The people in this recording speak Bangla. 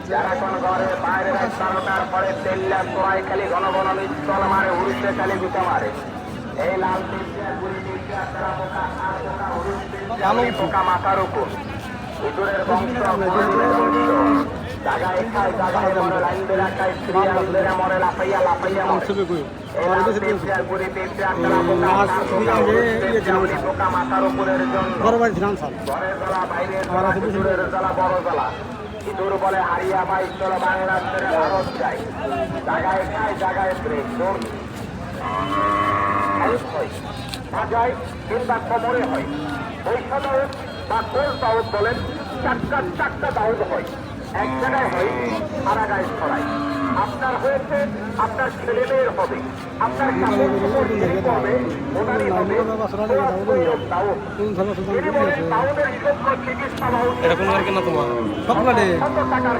যারা কোন ঘরে বাইরে 12টার পরে তেল্লা তোরাই খালি ঘন ঘন মিস্তল মারে উড়িষ্যা খালি গুটা মারে এই লাল পোকা মাথার উপর উদুরের বংশ জায়গায় খায় জায়গায় মরে লাইন বেড়াকায় সিরিয়াল মরে লাফাইয়া লাফাইয়া পোকা মাথার উপরের জন্য ঘরের জ্বালা বাইরের জ্বালা বড় জ্বালা ইঁদুর বলে হারিয়া বাই চলো বাংলা ছেড়ে ভারত যায় জায়গায় খায় জায়গায় ব্রেক জোর হয় বাজায় কিংবা কোমরে হয় বৈশা দাউদ বা কোল দাউদ বলেন চারটা দাউদ হয় এক জায়গায় হয় সারা গায়ে ছড়ায় আপনার হয়েছে আপনার ছেলে মেয়ের হবে আপনার কাপড় হবে ওনারই হবে দাউদের চিকিৎসা টাকার